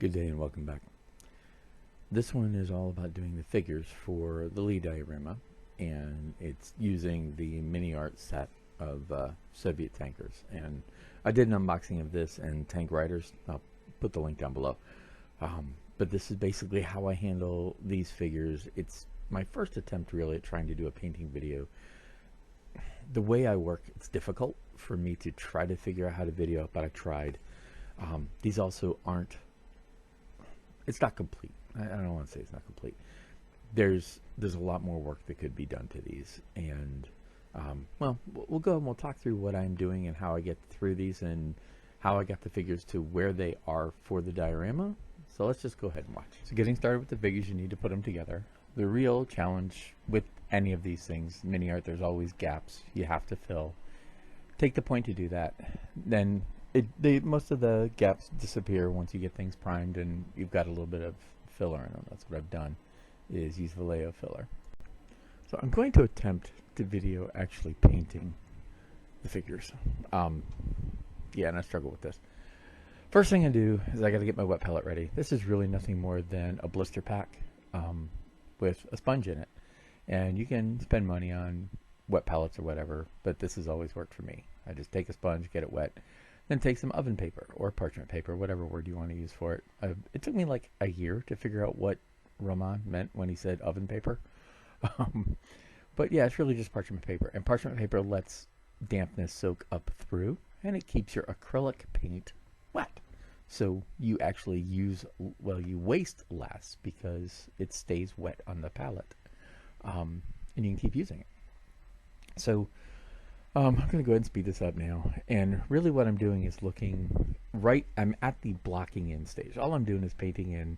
Good day and welcome back. This one is all about doing the figures for the Lee diorama, and it's using the MiniArt set of Soviet tankers. And I did an unboxing of this and Tank Riders. I'll put the link down below. But this is basically how I handle these figures. It's my first attempt really at trying to do a painting video. The way I work, it's difficult for me to try to figure out how to video, but I tried. These also aren't, it's not complete. I don't want to say it's not complete. There's a lot more work that could be done to these, and well, we'll go and we'll talk through what I'm doing and how I get through these and how I got the figures to where they are for the diorama. So let's just go ahead and watch. So getting started with the figures, you need to put them together. The real challenge with any of these things, MiniArt, there's always gaps you have to fill. Take the point to do that. Then most of the gaps disappear once you get things primed and you've got a little bit of filler in them. That's what I've done, is use Vallejo filler. So I'm going to attempt to video actually painting the figures. Yeah, and I struggle with this. First thing I do is I got to get my wet palette ready. This is really nothing more than a blister pack with a sponge in it. And you can spend money on wet palettes or whatever, but this has always worked for me. I just take a sponge, get it wet, then take some oven paper or parchment paper, whatever word you want to use for it. It took me like a year to figure out what Roman meant when he said oven paper. But yeah, it's really just parchment paper. And parchment paper lets dampness soak up through, and it keeps your acrylic paint wet. So you actually you waste less because it stays wet on the palette. And you can keep using it. So I'm going to go ahead and speed this up now. And really what I'm doing is I'm at the blocking in stage. All I'm doing is painting in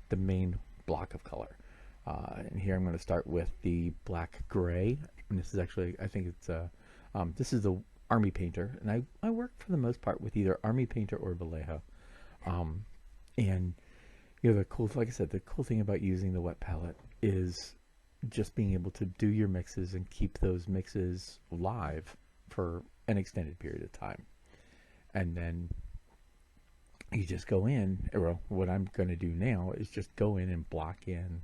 the main block of color. And here I'm going to start with the black gray. And this is actually, I think it's, this is the Army Painter. And I work for the most part with either Army Painter or Vallejo. And, you know, like I said, the cool thing about using the wet palette is just being able to do your mixes and keep those mixes live for an extended period of time. And then you just go in, or what I'm going to do now is just go in and block in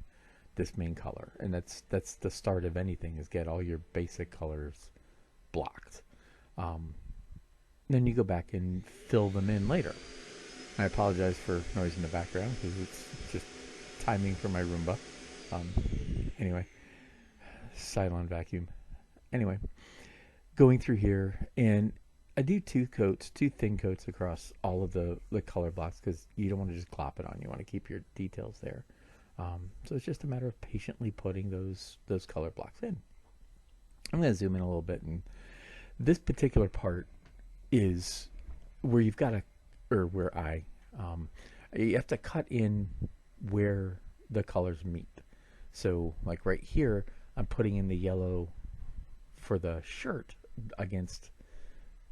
this main color. And that's the start of anything, is get all your basic colors blocked. Then you go back and fill them in later. I apologize for noise in the background because it's just timing for my Roomba. Anyway, Cylon vacuum. Anyway, going through here, and I do two thin coats across all of the color blocks because you don't want to just glop it on. You want to keep your details there. So it's just a matter of patiently putting those color blocks in. I'm going to zoom in a little bit, and this particular part is where you've got to, or where you have to cut in where the colors meet. So like right here, I'm putting in the yellow for the shirt against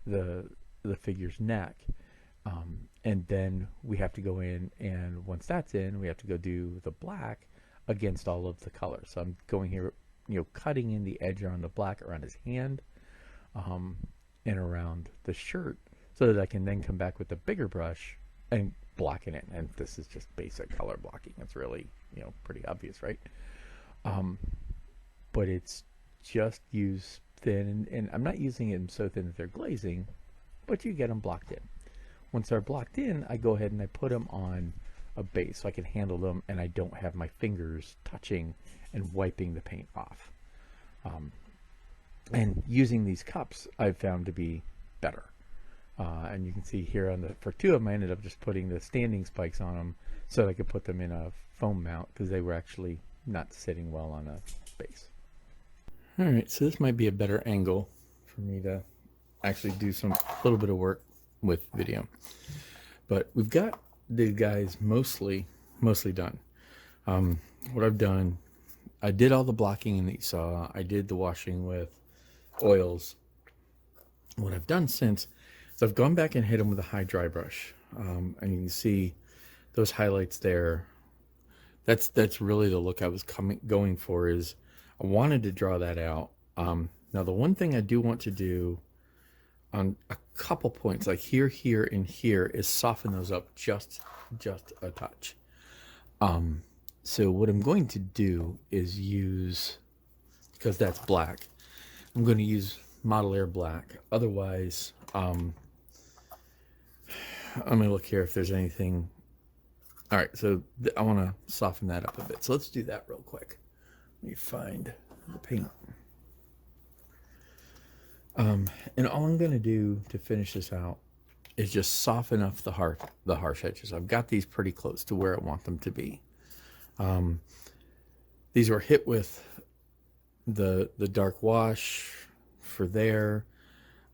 the figure's neck. And then we have to go in, and once that's in, we have to go do the black against all of the colors. So I'm going here, cutting in the edge around the black around his hand, and around the shirt, so that I can then come back with the bigger brush and block it in. And this is just basic color blocking. It's really, pretty obvious, right? But it's just use thin, and I'm not using it so thin that they're glazing, but you get them blocked in. Once they're blocked in, I go ahead and I put them on a base so I can handle them, and I don't have my fingers touching and wiping the paint off. And using these cups I've found to be better. And you can see here for two of them, I ended up just putting the standing spikes on them so that I could put them in a foam mount because they were actually not sitting well on a base. Alright, so this might be a better angle for me to actually do a little bit of work with video. But we've got the guys mostly done. What I've done, I did all the blocking that you saw. I did the washing with oils. What I've done since is I've gone back and hit them with a high dry brush. And you can see those highlights there. That's really the look I was going for, is I wanted to draw that out. Now the one thing I do want to do on a couple points, like here, here, and here, is soften those up just a touch. So what I'm going to do is use, because that's black, I'm going to use Model Air black. Otherwise, I'm going to look here if there's anything. All right, so I want to soften that up a bit. So let's do that real quick. Let me find the paint. And all I'm going to do to finish this out is just soften up the harsh edges. I've got these pretty close to where I want them to be. These were hit with the dark wash for there.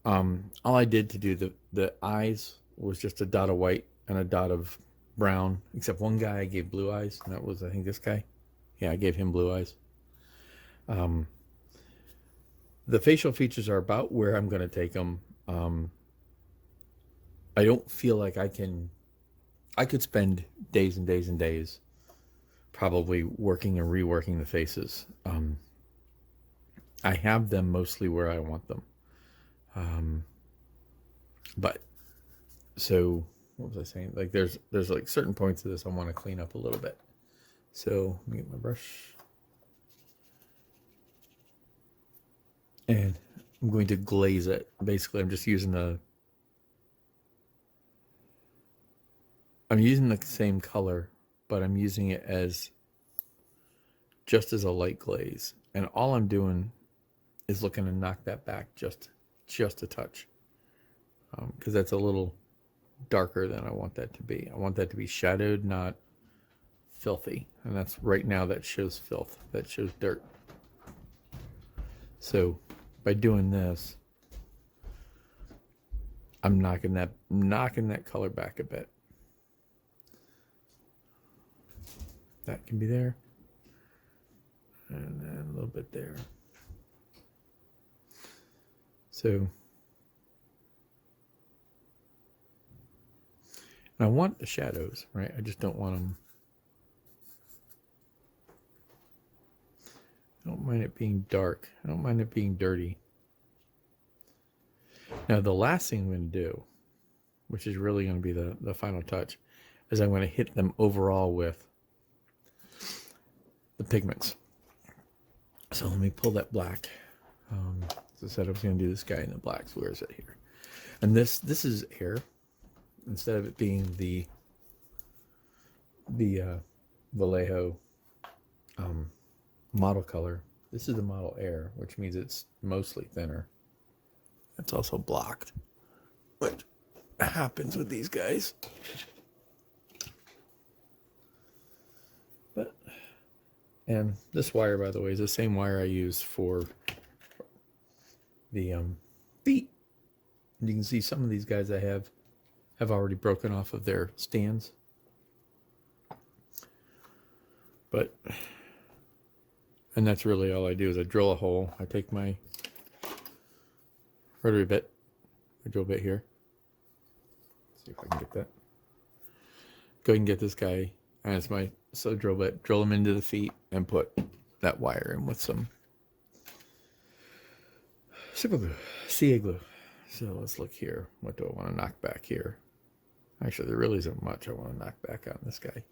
All I did to do the eyes was just a dot of white and a dot of brown, except one guy I gave blue eyes, and that was, I think, this guy. Yeah, I gave him blue eyes. The facial features are about where I'm going to take them. I don't feel like I could spend days and days and days probably working and reworking the faces. I have them mostly where I want them. But so what was I saying? Like there's like certain points of this I want to clean up a little bit. So let me get my brush. And I'm going to glaze it. Basically, I'm just using I'm using the same color, but I'm using it as just as a light glaze. And all I'm doing is looking to knock that back just a touch. Because that's a little darker than I want that to be. I want that to be shadowed, not filthy. And that's right now that shows filth. That shows dirt. So by doing this, I'm knocking that color back a bit. That can be there. And then a little bit there. So, and I want the shadows, right? I just don't want them. I don't mind it being dark. I don't mind it being dirty. Now, the last thing I'm going to do, which is really going to be the final touch, is I'm going to hit them overall with the pigments. So let me pull that black. As I said, I was going to do this guy in the blacks. Where is it here? And this is air. Instead of it being the Vallejo model color, this is the model air, which means it's mostly thinner. It's also blocked, which happens with these guys. But, and this wire, by the way, is the same wire I use for the feet. And you can see some of these guys I have already broken off of their stands. But, and that's really all I do is I drill a hole. I take my rotary bit, I drill a bit here. Let's see if I can get that. Go ahead and get this guy, and it's my drill bit. Drill him into the feet and put that wire in with some super glue, CA glue. So let's look here. What do I want to knock back here? Actually, there really isn't much I want to knock back on this guy.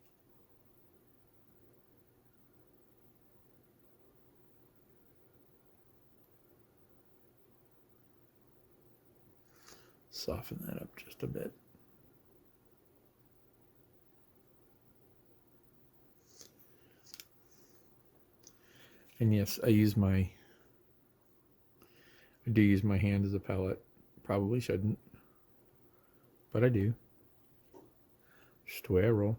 Soften that up just a bit. And yes, I do use my hand as a palette. Probably shouldn't, but I do. Just the way I roll.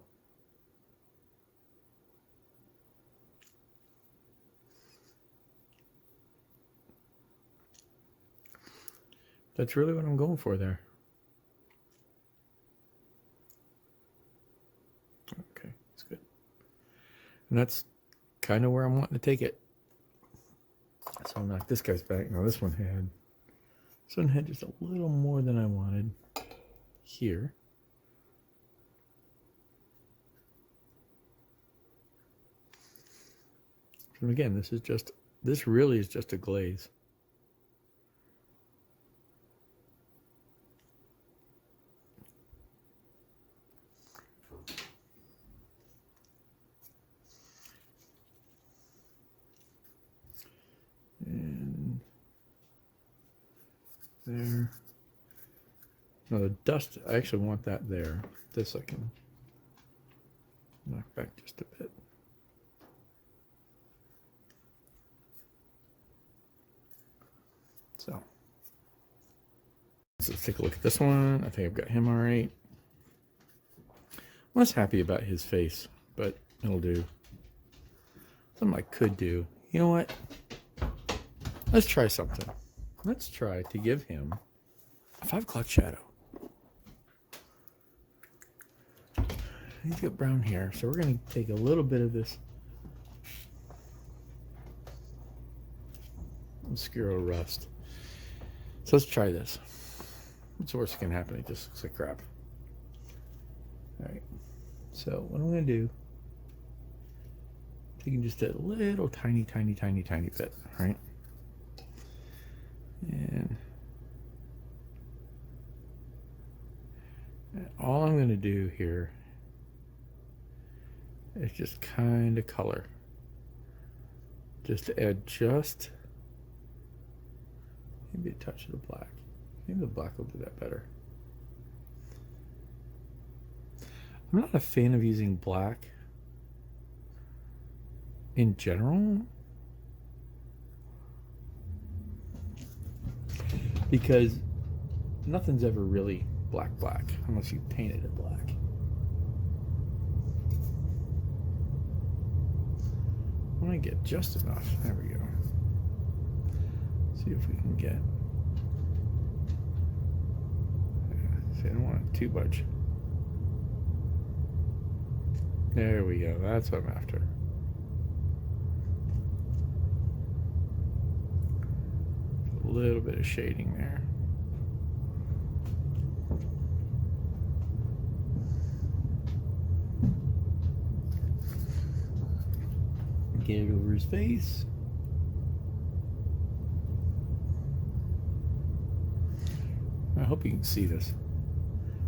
That's really what I'm going for there. Okay, that's good. And that's kind of where I'm wanting to take it. So I'll knock this guy's back. Now this one had just a little more than I wanted here. And again, this really is just a glaze. there. No, the dust, I actually want that there. This I can knock back just a bit. So let's take a look at this one. I think I've got him all right. I'm less happy about his face, but it'll do. Something I could do. You know what? Let's try something. Let's try to give him a 5 o'clock shadow. He's got brown hair, so we're going to take a little bit of this obscuro rust. So let's try this. What's the worst that can happen? It just looks like crap. Alright, so what I'm going to do, taking just a little tiny bit, right? And all I'm going to do here is just kind of color. Just to add just maybe a touch of the black. Maybe the black will do that better. I'm not a fan of using black in general because nothing's ever really black unless you painted it black. I want to get just enough. There we go. See if we can get. See, I don't want it too much. There we go. That's what I'm after. A little bit of shading there. Get it over his face. I hope you can see this.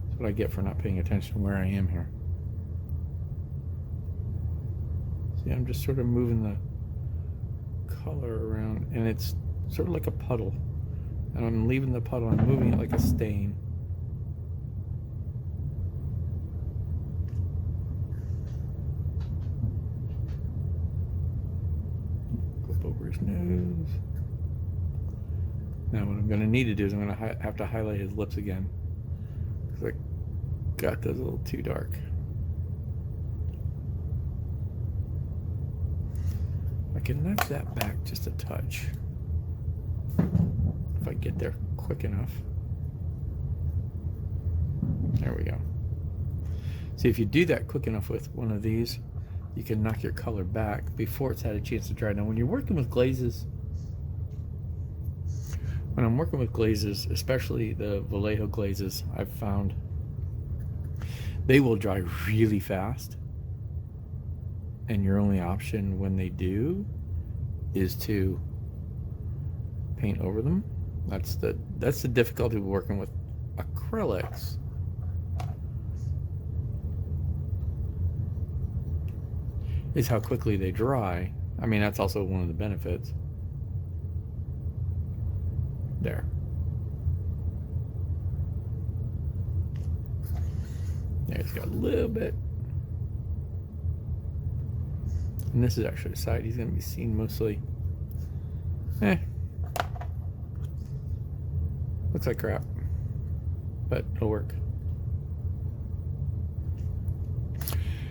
That's what I get for not paying attention to where I am here. See, I'm just sort of moving the color around, and it's sort of like a puddle. And I'm leaving the puddle, I'm moving it like a stain. His nose. Now what I'm going to need to do is I'm going to have to highlight his lips again because I got those a little too dark. I can knock that back just a touch if I get there quick enough. There we go. See, if you do that quick enough with one of these, you can knock your color back before it's had a chance to dry. Now, when you're working with glazes, when I'm working with glazes, especially the Vallejo glazes, I've found they will dry really fast. And your only option when they do is to paint over them. That's the difficulty of working with acrylics. Is how quickly they dry. I mean, that's also one of the benefits. There. There, it's got a little bit. And this is actually the side he's going to be seen mostly. Looks like crap, but it'll work.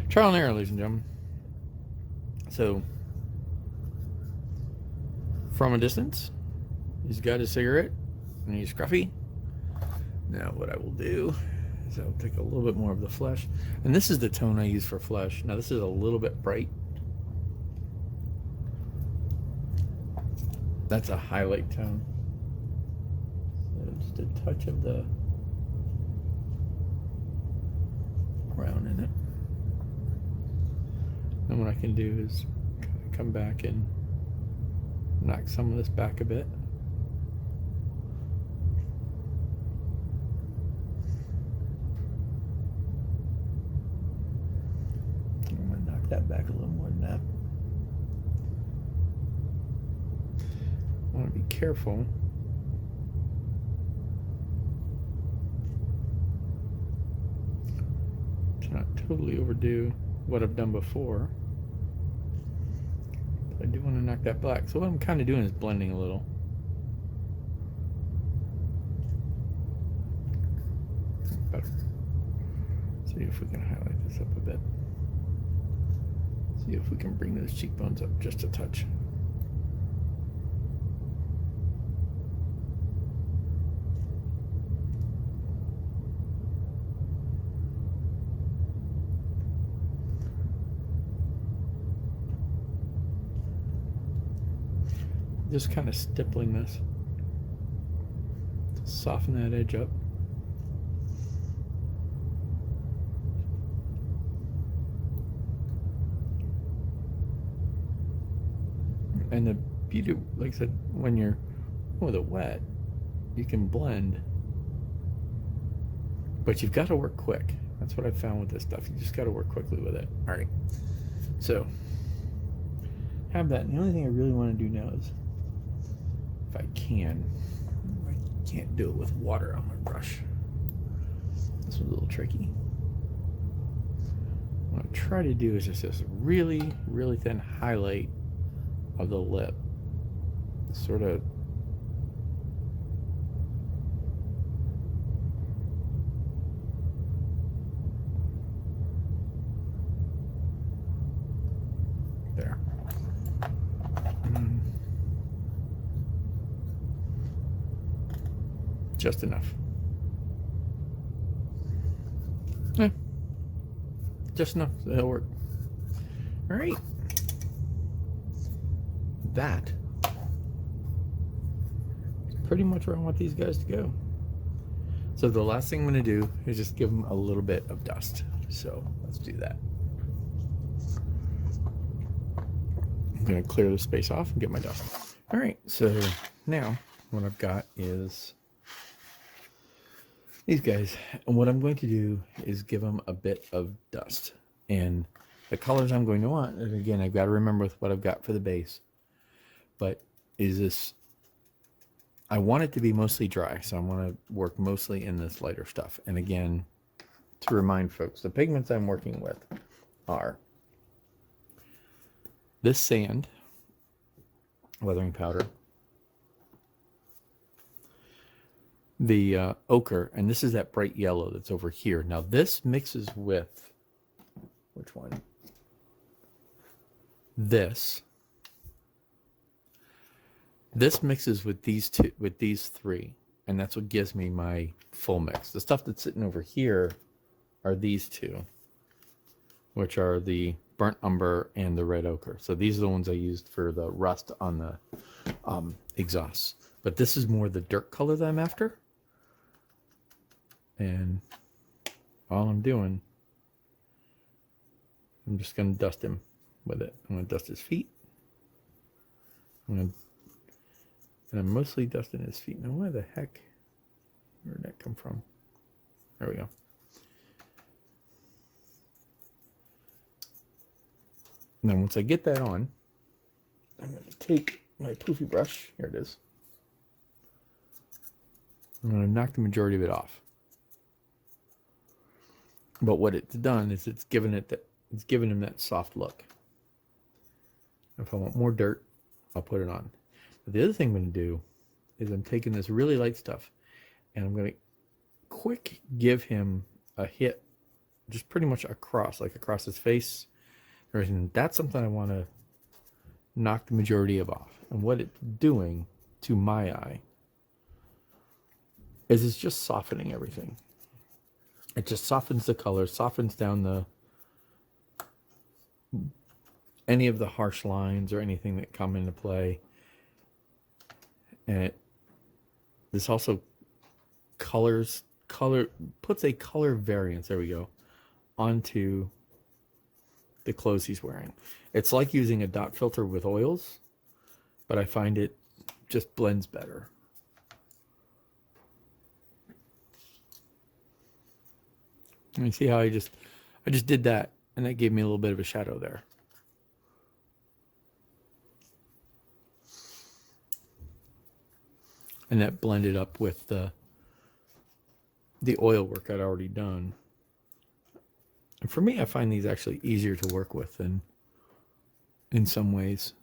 Trial and error, ladies and gentlemen. So, from a distance, he's got his cigarette and he's scruffy. Now what I will do is I'll take a little bit more of the flesh. And this is the tone I use for flesh. Now this is a little bit bright. That's a highlight tone. So just a touch of the brown in it. And what I can do is come back and knock some of this back a bit. I'm going to knock that back a little more than that. I want to be careful not totally overdo what I've done before. But I do want to knock that black. So what I'm kind of doing is blending a little. Better. See if we can highlight this up a bit. See if we can bring those cheekbones up just a touch. Just kind of stippling this to soften that edge up. And the beauty, like I said, when you're with it wet, you can blend, but you've got to work quick. That's what I've found with this stuff. You just got to work quickly with it. All right, so have that. And the only thing I really want to do now is, if I can, I can't do it with water on my brush. This was a little tricky. What I try to do is just this really, really thin highlight of the lip. Sort of there. Just enough. Yeah. Just enough. That'll work. All right. That is pretty much where I want these guys to go. So the last thing I'm going to do is just give them a little bit of dust. So let's do that. I'm going to clear the space off and get my dust. All right. So now what I've got is these guys, and what I'm going to do is give them a bit of dust. And the colors I'm going to want, and again, I've got to remember with what I've got for the base, but is this, I want it to be mostly dry, so I want to work mostly in this lighter stuff. And again, to remind folks, the pigments I'm working with are this sand, weathering powder, the ochre, and this is that bright yellow that's over here. Now this mixes with, which one? This mixes with these two, with these three, and that's what gives me my full mix. The stuff that's sitting over here are these two, which are the burnt umber and the red ochre. So these are the ones I used for the rust on the exhausts. But this is more the dirt color that I'm after. And all I'm doing, I'm just going to dust him with it. I'm going to dust his feet. And I'm mostly dusting his feet. Now, where the heck, where did that come from? There we go. Now, once I get that on, I'm going to take my poofy brush. Here it is. I'm going to knock the majority of it off. But what it's done is it's given him that soft look. If I want more dirt, I'll put it on. But the other thing I'm going to do is I'm taking this really light stuff and I'm going to quick give him a hit, just pretty much across, like across his face, everything. That's something I want to knock the majority of off. And what it's doing to my eye is it's just softening everything. It just softens the color, softens down any of the harsh lines or anything that come into play. And this also puts a color variance, there we go, onto the clothes he's wearing. It's like using a dot filter with oils, but I find it just blends better. And you see how I just did that, and that gave me a little bit of a shadow there. And that blended up with the oil work I'd already done. And for me, I find these actually easier to work with than in some ways.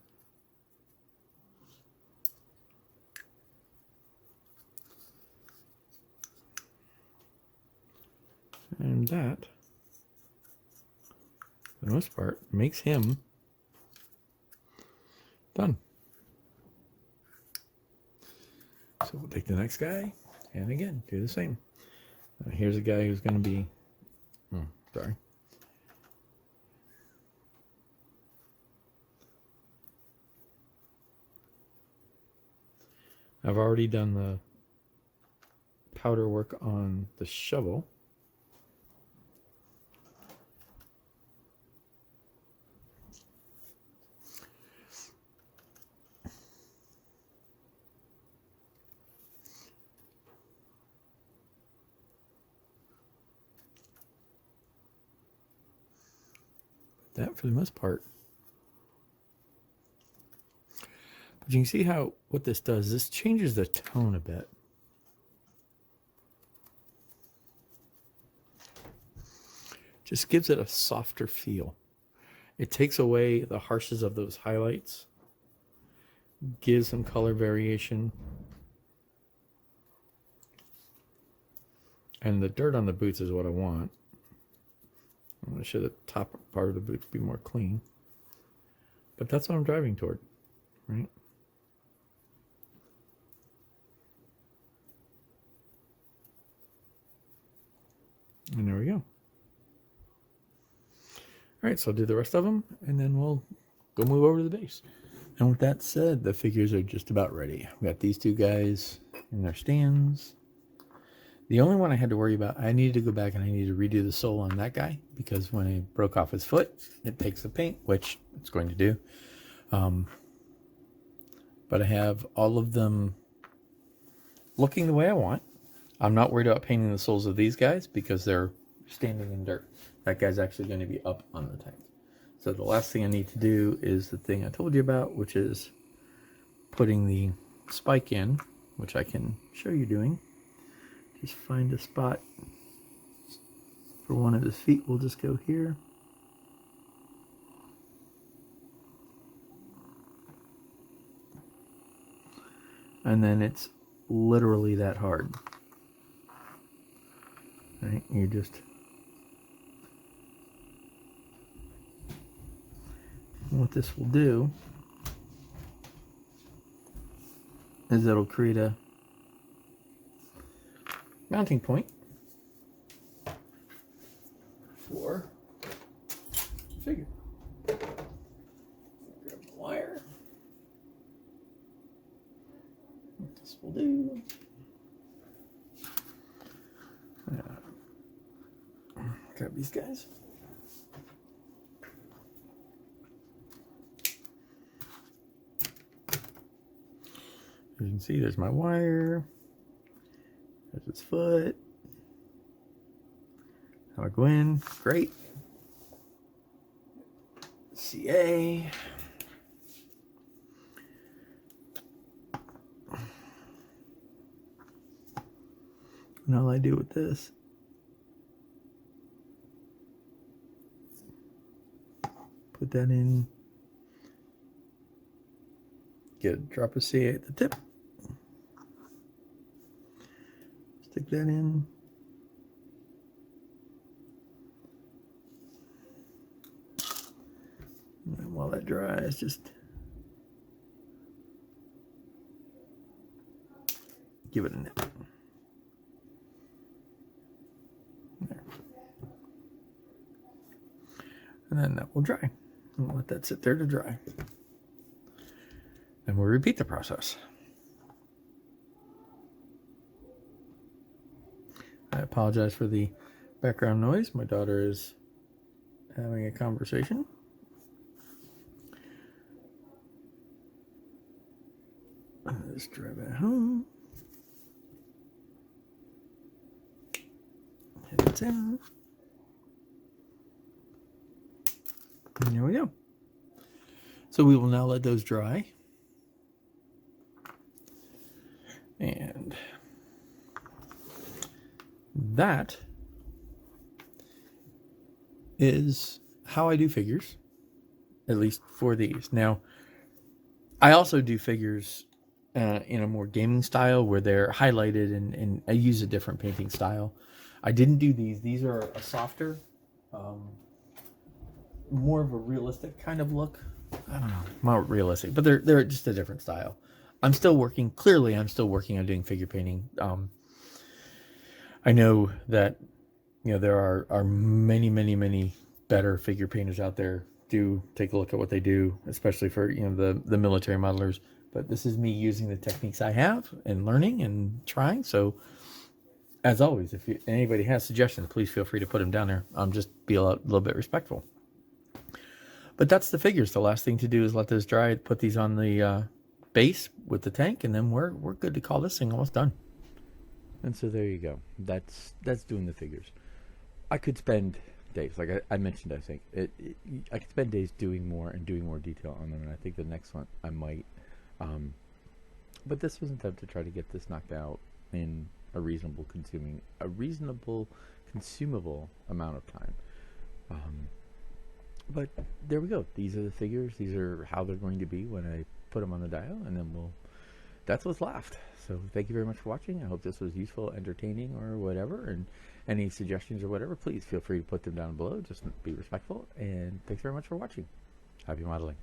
And that, for the most part, makes him done. So we'll take the next guy, and again, do the same. Here's a guy who's going to be, sorry. I've already done the powder work on the shovel. That for the most part. But you can see how what this does, this changes the tone a bit. Just gives it a softer feel. It takes away the harshness of those highlights, gives some color variation. And the dirt on the boots is what I want. I'm going to show the top part of the boot to be more clean. But that's what I'm driving toward, right? And there we go. All right, so I'll do the rest of them, and then we'll go move over to the base. And with that said, the figures are just about ready. I've got these two guys in their stands. The only one I had to worry about, I needed to go back and I needed to redo the sole on that guy, because when I broke off his foot, it takes the paint, which it's going to do. But I have all of them looking the way I want. I'm not worried about painting the soles of these guys because they're standing in dirt. That guy's actually going to be up on the tank. So the last thing I need to do is the thing I told you about, which is putting the spike in, which I can show you doing. Just find a spot for one of his feet. We'll just go here. And then it's literally that hard. Right? You just... what this will do is it'll create a mounting point for the figure. Grab the wire. What this will do. Grab these guys. As you can see, there's my wire. There's his foot. How I go in. Great. CA. And all I do with this, put that in, get a drop of CA at the tip, stick that in, and then while that dries, just give it a nip. There. And then that will dry. And we'll let that sit there to dry. Then we'll repeat the process. I apologize for the background noise. My daughter is having a conversation. Let's drive it home. Hit it in. And here we go. So we will now let those dry. And that is how I do figures, at least for these. Now, I also do figures in a more gaming style where they're highlighted, and I use a different painting style. I didn't do these. These are a softer, more of a realistic kind of look. I don't know, more realistic, but they're just a different style. I'm still working. Clearly, I'm still working on doing figure painting. I know that there are many better figure painters out there. Do take a look at what they do, especially for the military modelers. But this is me using the techniques I have and learning and trying. So as always, if anybody has suggestions, please feel free to put them down there. Just be a little bit respectful. But that's the figures. The last thing to do is let those dry, put these on the base with the tank, and then we're good to call this thing almost done. And so there you go. That's doing the figures. I could spend days, like I mentioned. I think I could spend days doing more detail on them, and I think the next one I might. But this was an attempt to try to get this knocked out in a reasonable consumable amount of time. But there we go. These are the figures. These are how they're going to be when I put them on the dial, and then that's what's left. So thank you very much for watching. I hope this was useful, entertaining, or whatever. And any suggestions or whatever, please feel free to put them down below. Just be respectful. And thanks very much for watching. Happy modeling.